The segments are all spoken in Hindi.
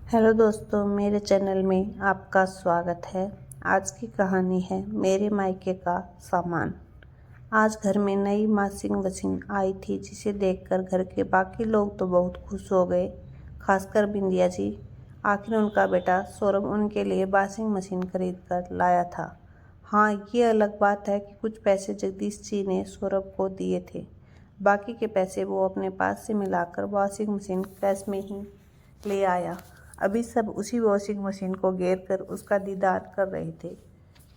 हेलो दोस्तों, मेरे चैनल में आपका स्वागत है। आज की कहानी है मेरे मायके का सामान। आज घर में नई वॉशिंग मशीन आई थी, जिसे देखकर घर के बाकी लोग तो बहुत खुश हो गए, खासकर बिंदिया जी। आखिर उनका बेटा सौरभ उनके लिए वॉशिंग मशीन खरीद कर लाया था। हाँ, ये अलग बात है कि कुछ पैसे जगदीश जी ने सौरभ को दिए थे। बाकी के पैसे वो अपने पास से मिलाकर वॉशिंग मशीन कैश में ही ले आया। अभी सब उसी वॉशिंग मशीन को घेर कर उसका दीदार कर रहे थे।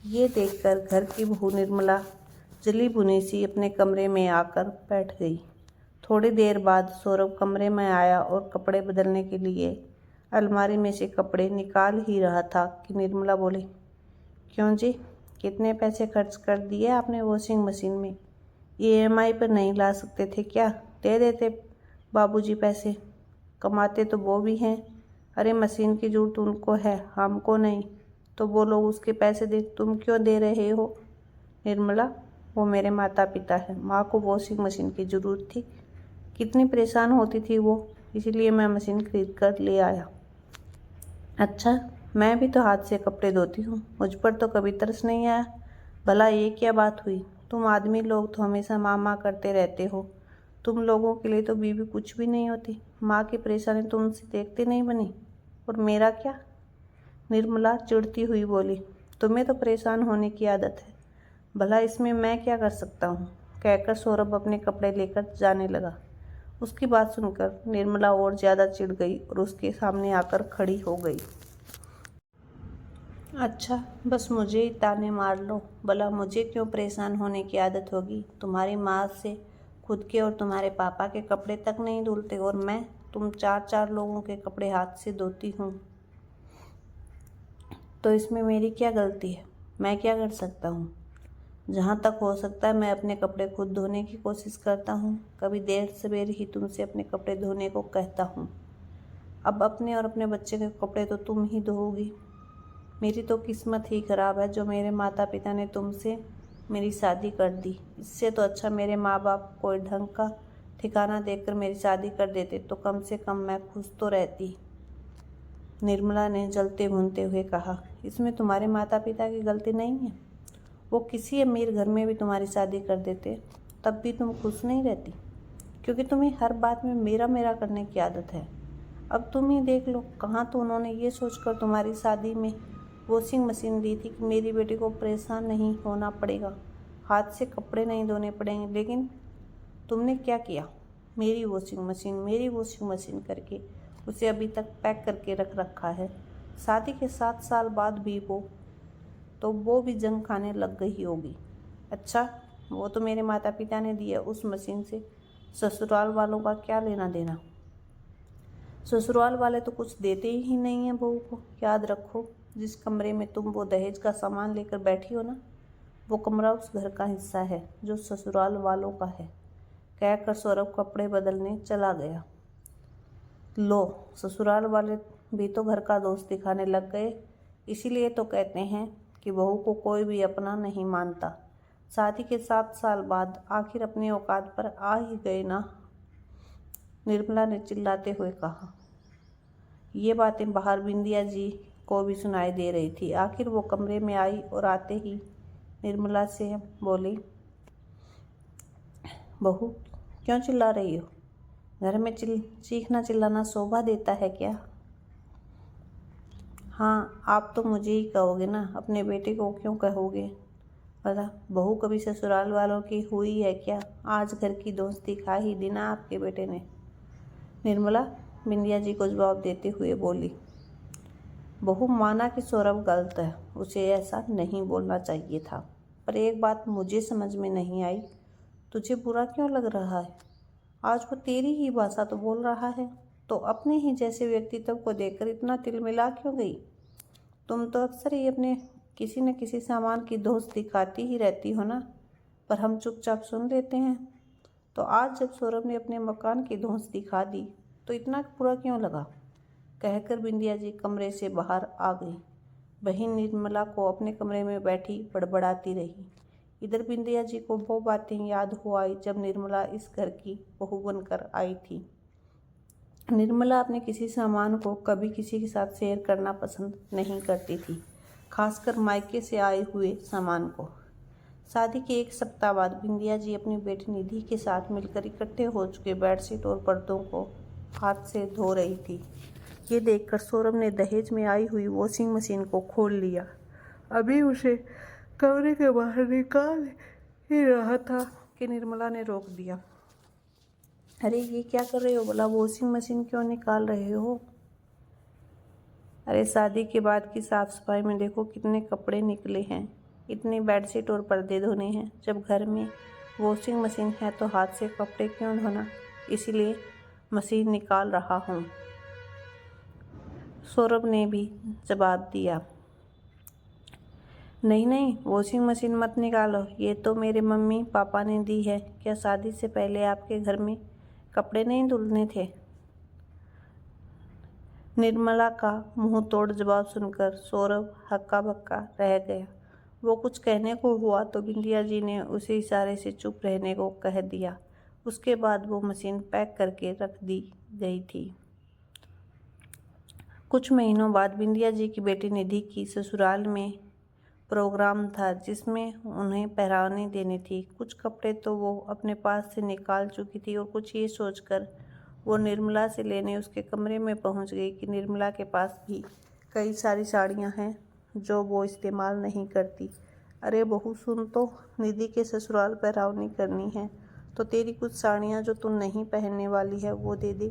ये देखकर घर की बहू निर्मला जली भुनी सी अपने कमरे में आकर बैठ गई। थोड़ी देर बाद सौरभ कमरे में आया और कपड़े बदलने के लिए अलमारी में से कपड़े निकाल ही रहा था कि निर्मला बोली, क्यों जी, कितने पैसे खर्च कर दिए आपने वॉशिंग मशीन में? ईएमआई पर नहीं ला सकते थे क्या? दे देते बाबूजी पैसे, कमाते तो वो भी हैं। अरे मशीन की जरूरत उनको है, हमको नहीं, तो वो लोग उसके पैसे दे, तुम क्यों दे रहे हो? निर्मला, वो मेरे माता पिता हैं। माँ को वॉशिंग मशीन की ज़रूरत थी, कितनी परेशान होती थी वो, इसीलिए मैं मशीन खरीद कर ले आया। अच्छा, मैं भी तो हाथ से कपड़े धोती हूँ, मुझ पर तो कभी तरस नहीं आया। भला ये क्या बात हुई? तुम आदमी लोग तो हमेशा माँ माँ करते रहते हो। तुम लोगों के लिए तो बीवी कुछ भी नहीं होती। माँ की परेशानी तुमसे देखते नहीं बनी, और मेरा क्या? निर्मला चिढ़ती हुई बोली, तुम्हें तो परेशान होने की आदत है, भला इसमें मैं क्या कर सकता हूँ? कहकर सौरभ अपने कपड़े लेकर जाने लगा। उसकी बात सुनकर निर्मला और ज़्यादा चिढ़ गई और उसके सामने आकर खड़ी हो गई। अच्छा, बस मुझे ही ताने मार लो, भला मुझे क्यों परेशान होने की आदत होगी? तुम्हारी माँ से खुद के और तुम्हारे पापा के कपड़े तक नहीं धुलते, और मैं, तुम चार चार लोगों के कपड़े हाथ से धोती हूँ, तो इसमें मेरी क्या गलती है? मैं क्या कर सकता हूँ? जहाँ तक हो सकता है मैं अपने कपड़े खुद धोने की कोशिश करता हूँ। कभी देर सवेर ही तुमसे अपने कपड़े धोने को कहता हूँ। अब अपने और अपने बच्चे के कपड़े तो तुम ही धोओगी। मेरी तो किस्मत ही खराब है जो मेरे माता पिता ने तुमसे मेरी शादी कर दी। इससे तो अच्छा मेरे माँ बाप कोई ढंग का ठिकाना देकर मेरी शादी कर देते, तो कम से कम मैं खुश तो रहती। निर्मला ने जलते भूनते हुए कहा, इसमें तुम्हारे माता पिता की गलती नहीं है। वो किसी अमीर घर में भी तुम्हारी शादी कर देते, तब भी तुम खुश नहीं रहती, क्योंकि तुम्हें हर बात में मेरा मेरा करने की आदत है। अब तुम ही देख लो, कहाँ तो उन्होंने ये सोचकर तुम्हारी शादी में वॉशिंग मशीन दी थी कि मेरी बेटी को परेशान नहीं होना पड़ेगा, हाथ से कपड़े नहीं धोने पड़ेंगे, लेकिन तुमने क्या किया? मेरी वॉशिंग मशीन करके उसे अभी तक पैक करके रख रखा है। शादी के 7 साल बाद भी वो भी जंग खाने लग गई होगी। अच्छा, वो तो मेरे माता पिता ने दिया, उस मशीन से ससुराल वालों का क्या लेना देना? ससुराल वाले तो कुछ देते ही नहीं हैं बहू को। याद रखो, जिस कमरे में तुम वो दहेज का सामान लेकर बैठी हो ना, वो कमरा उस घर का हिस्सा है जो ससुराल वालों का है। कहकर सौरभ कपड़े बदलने चला गया। लो, ससुराल वाले भी तो घर का दोस्त दिखाने लग गए। इसीलिए तो कहते हैं कि बहू को कोई भी अपना नहीं मानता। शादी के 7 साल बाद आखिर अपनी औकात पर आ ही गए ना, निर्मला ने चिल्लाते हुए कहा। ये बातें बाहर बिंदिया जी को भी सुनाई दे रही थी। आखिर वो कमरे में आई और आते ही निर्मला से बोली, बहू, क्यों चिल्ला रही हो? घर में चीखना चिल्लाना शोभा देता है क्या? हाँ, आप तो मुझे ही कहोगे ना, अपने बेटे को क्यों कहोगे? भला बहू कभी ससुराल वालों की हुई है क्या? आज घर की दोस्ती खा ही दी ना आपके बेटे ने। निर्मला बिंदिया जी को जवाब देते हुए बोली, बहू माना कि सौरभ गलत है, उसे ऐसा नहीं बोलना चाहिए था, पर एक बात मुझे समझ में नहीं आई, तुझे बुरा क्यों लग रहा है? आज वो तेरी ही भाषा तो बोल रहा है, तो अपने ही जैसे व्यक्तित्व को देखकर इतना तिलमिला क्यों गई? तुम तो अक्सर ही अपने किसी न किसी सामान की दोस्त दिखाती ही रहती हो ना, पर हम चुपचाप सुन लेते हैं। तो आज जब सौरभ ने अपने मकान की धौंस दिखा दी, तो इतना बुरा क्यों लगा? कहकर बिंदिया जी कमरे से बाहर आ गई। बहन निर्मला को अपने कमरे में बैठी बड़बड़ाती रही। इधर बिंदिया जी को वो बातें याद हो आई जब निर्मला इस घर की बहू बनकर आई थी। निर्मला अपने किसी सामान को कभी किसी के साथ शेयर करना पसंद नहीं करती थी, खासकर मायके से आए हुए सामान को। शादी के एक सप्ताह बाद बिंदिया जी अपनी बेटी निधि के साथ मिलकर इकट्ठे हो चुके बेडशीट और पर्दों को हाथ से धो रही थी। ये देखकर सौरभ ने दहेज में आई हुई वॉशिंग मशीन को खोल लिया। अभी उसे कमरे के बाहर निकाल ही रहा था कि निर्मला ने रोक दिया। अरे ये क्या कर रहे हो? बोला, वॉशिंग मशीन क्यों निकाल रहे हो? अरे शादी के बाद की साफ सफाई में देखो कितने कपड़े निकले हैं, इतने बेडशीट और पर्दे धोने हैं। जब घर में वॉशिंग मशीन है तो हाथ से कपड़े क्यों धोना? इसीलिए मशीन निकाल रहा हूँ, सौरभ ने भी जवाब दिया। नहीं नहीं, वॉशिंग मशीन मत निकालो, ये तो मेरे मम्मी पापा ने दी है। क्या शादी से पहले आपके घर में कपड़े नहीं धुलने थे? निर्मला का मुंह तोड़ जवाब सुनकर सौरभ हक्का बक्का रह गया। वो कुछ कहने को हुआ तो बिंदिया जी ने उसे इशारे से चुप रहने को कह दिया। उसके बाद वो मशीन पैक करके रख दी गई थी। कुछ महीनों बाद बिंदिया जी की बेटी निधि की ससुराल में प्रोग्राम था जिसमें उन्हें पहरावनी देनी थी। कुछ कपड़े तो वो अपने पास से निकाल चुकी थी और कुछ ये सोचकर वो निर्मला से लेने उसके कमरे में पहुंच गई कि निर्मला के पास भी कई सारी साड़ियां हैं जो वो इस्तेमाल नहीं करती। अरे बहू सुन तो, निधि के ससुराल पहरावनी करनी है तो तेरी कुछ साड़ियाँ जो तू नहीं पहनने वाली है वो दे दे।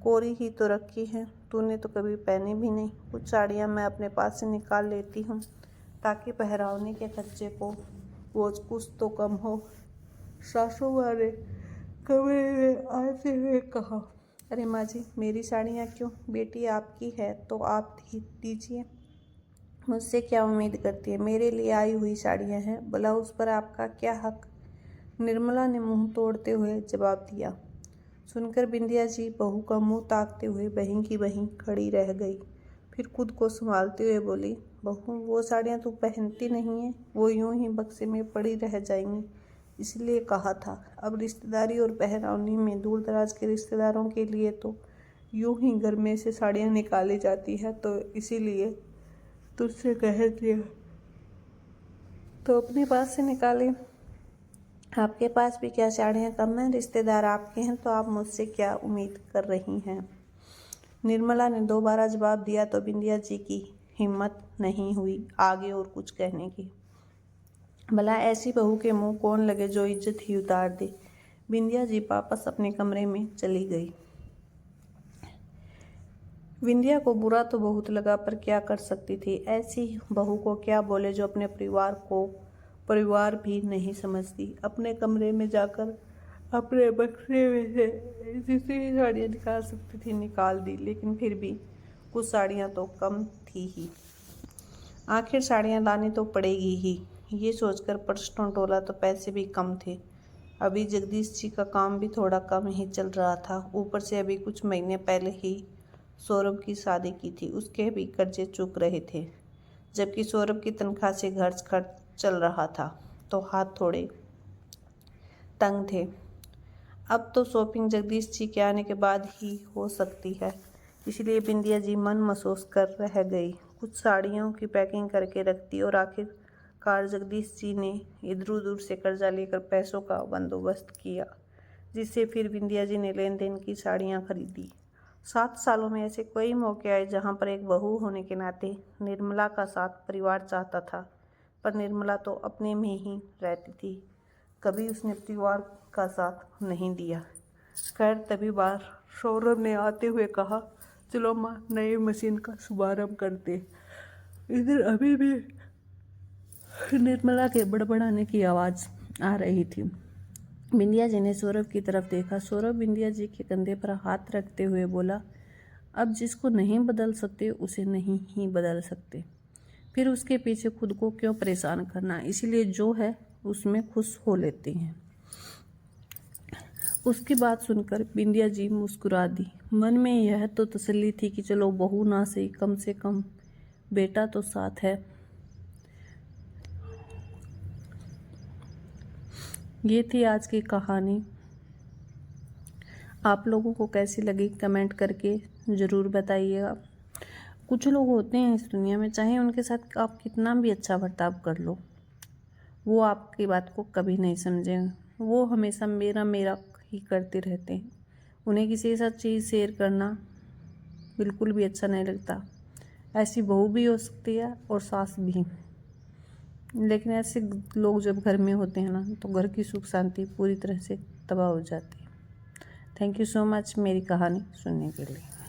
कोरी ही तो रखी है, तूने तो कभी पहनी भी नहीं। कुछ साड़ियाँ मैं अपने पास से निकाल लेती हूँ ताकि पहरावनी के खर्चे को वो कुछ तो कम हो। सासू माँ ने कमरे में आते हुए कहा। अरे माँ जी, मेरी साड़ियाँ क्यों? बेटी आपकी है तो आप ही दीजिए, मुझसे क्या उम्मीद करती है? मेरे लिए आई हुई साड़ियाँ हैं, भला उस पर आपका क्या हक? निर्मला ने मुंह तोड़ते हुए जवाब दिया। सुनकर बिंदिया जी बहू का मुंह ताकते हुए वहीं की वहीं खड़ी रह गई। फिर खुद को संभालते हुए बोली, बहू वो साड़ियाँ तू पहनती नहीं है, वो यूं ही बक्से में पड़ी रह जाएंगी, इसलिए कहा था। अब रिश्तेदारी और पहरावनी में दूर दराज के रिश्तेदारों के लिए तो यूं ही घर में से साड़ियाँ निकाली जाती है, तो इसीलिए तुझसे कह दिया तो अपने पास से निकाले। आपके पास भी क्या साड़ियाँ कम हैं? रिश्तेदार आपके हैं तो आप मुझसे क्या उम्मीद कर रही हैं? निर्मला ने दोबारा जवाब दिया तो बिंदिया जी की हिम्मत नहीं हुई आगे और कुछ कहने की। भला ऐसी बहू के मुंह कौन लगे जो इज्जत ही उतार दे। बिंदिया जी वापस अपने कमरे में चली गई। बिंदिया को बुरा तो बहुत लगा, पर क्या कर सकती थी? ऐसी बहू को क्या बोले जो अपने परिवार को परिवार भी नहीं समझती। अपने कमरे में जाकर अपने बक्से में से जितनी साड़ियाँ निकाल सकती थी निकाल दी, लेकिन फिर भी कुछ साड़ियाँ तो कम थी ही। आखिर साड़ियाँ लानी तो पड़ेगी ही, ये सोचकर पर्स टोला तो पैसे भी कम थे। अभी जगदीश जी का काम भी थोड़ा कम ही चल रहा था। ऊपर से अभी कुछ महीने पहले ही सौरभ की शादी की थी, उसके भी कर्जे चुक रहे थे, जबकि सौरभ की तनख्वाह से घर खर्च चल रहा था, तो हाथ थोड़े तंग थे। अब तो शॉपिंग जगदीश जी के आने के बाद ही हो सकती है, इसलिए बिंदिया जी मन महसूस कर रह गई। कुछ साड़ियों की पैकिंग करके रख दी और आखिरकार जगदीश जी ने इधर उधर से कर्जा लेकर पैसों का बंदोबस्त किया, जिससे फिर बिंदिया जी ने लेन देन की साड़ियाँ खरीदी। 7 सालों में ऐसे कई मौके आए जहाँ पर एक बहू होने के नाते निर्मला का साथ परिवार चाहता था, पर निर्मला तो अपने में ही रहती थी, कभी उसने परिवार का साथ नहीं दिया। खैर तभी बार सौरभ ने आते हुए कहा, चलो माँ नई मशीन का शुभारंभ करते। इधर अभी भी निर्मला के बड़बड़ाने की आवाज़ आ रही थी। बिंदिया जी ने सौरभ की तरफ देखा। सौरभ बिंदिया जी के कंधे पर हाथ रखते हुए बोला, अब जिसको नहीं बदल सकते उसे नहीं ही बदल सकते, फिर उसके पीछे खुद को क्यों परेशान करना, इसीलिए जो है उसमें खुश हो लेते हैं। उसकी बात सुनकर बिंदिया जी मुस्कुरा दी। मन में यह तो तसल्ली थी कि चलो बहू ना से कम बेटा तो साथ है। ये थी आज की कहानी। आप लोगों को कैसी लगी कमेंट करके ज़रूर बताइएगा। कुछ लोग होते हैं इस दुनिया में, चाहे उनके साथ आप कितना भी अच्छा बर्ताव कर लो, वो आपकी बात को कभी नहीं समझेंगे। वो हमेशा मेरा मेरा ही करते रहते हैं। उन्हें किसी के साथ चीज़ शेयर करना बिल्कुल भी अच्छा नहीं लगता। ऐसी बहू भी हो सकती है और सास भी, लेकिन ऐसे लोग जब घर में होते हैं ना, तो घर की सुख शांति पूरी तरह से तबाह हो जाती है। थैंक यू सो मच मेरी कहानी सुनने के लिए।